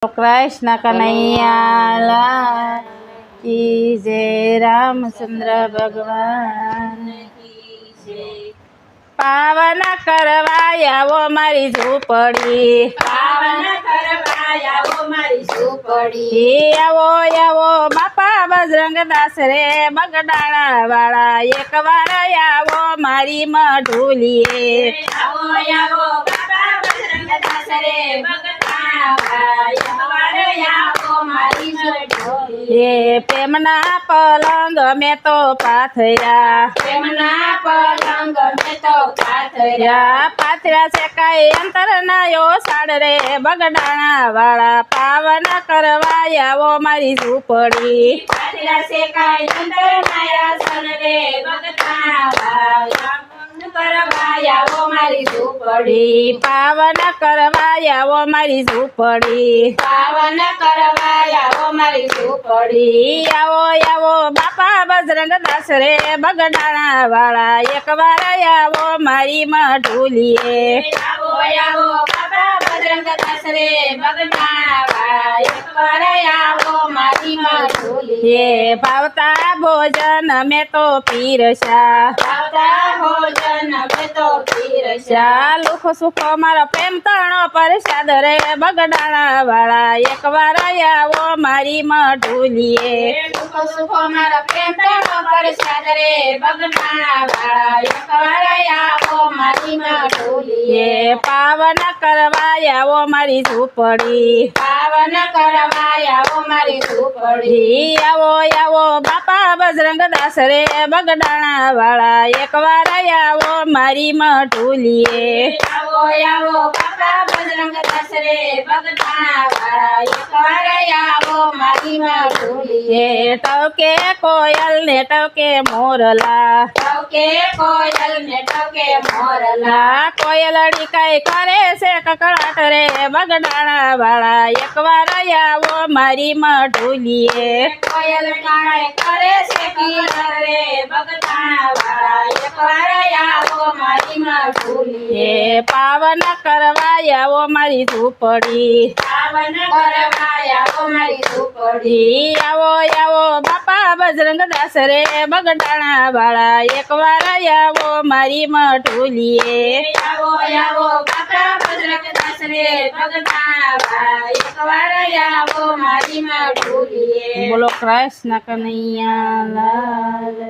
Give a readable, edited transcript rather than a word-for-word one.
कृष्ण कन्हैया लाल की जय। रामचंद्र भगवान की जय। पावन करवाया वो मारी झूपड़ी, पावन करवाया वो मारी झूपड़ी। आवो आवो बापा बजरंग दास रे बगडाणा वाला, एक बार आवो मारी मढुलिए। आवो आवो बाबा बजरंग दास रे बगडाणा वाला, एक बार आवो मारी मढुलिए। ये प्रेमना पलंग में तो पाथया, प्रेमना पलंग में तो पाथर्या। पाथर्या से काई अंतर नायो साड़ रे बगडाणा वाला, पावन करवाया वो मारी झूपड़ी। पाथर्या से काई अंतर नाया सन रे बगडाणा वाला, करवाया वो मारी झूपड़ी। पावन करवाया वो मारी झूपड़ी, पावन करवाया वो मारी झूपड़ी। आवो आवो बापा बजरंग दास रे बगडाणा वाला, एक बार आवो मारी मढुलिए। आवो आवो बाबा बजरंग दास रे बगडाणा वाला, एक बार आवो मारी मढुलिए। ये भावता भोजन में तो पीरसा, भावता भोजन में तो पीरसा। लुखो सुखो मारो प्रेम तणो प्रसाद रे बगडाणा वाला, एक बार आवो मारी मढुलिए। सुखो सुखो मारा प्रेम तणो प्रसाद रे बगडाणा वाला, एक बार आवो मारी मढुलिए। ये पावन करवाया वो मारी झूपड़ी, पावन करवाया वो मारी झूपड़ी। आवो आवो बापा बजरंग दास रे बगडाणा वाला, एक बार आवो मारी मढुलिए। आवो आवो बाबा बजरंग दास रे बगडाणा वाला, एक बार आवो मारी मढुलिए। ये टवके कोयल ने टवके मोरला, टवके कोयल ने टवके मोरला। कोयलड़ी काई करे से ककड़ाट रे बगडाणा वाला, एक बार आवो मारी मढुलिए। कोयल काळे करे से कीर्तन रे बगडाणा वाला, एक बार आवो मारी मढुलिए। ये पावन करवाया वो मारी झूपड़ी, पावन करवाया वो मारी झूपड़ी। आवो आवो बापा बजरंग दास रे बगडाणा वाला, एक बार आवो मारी मढुलिए। आवो आवो बाबा बजरंग दास रे बगडाणा वाला, एक बार आवो मारी मढुलिए। बोलो कृष्ण कन्हैया लाल।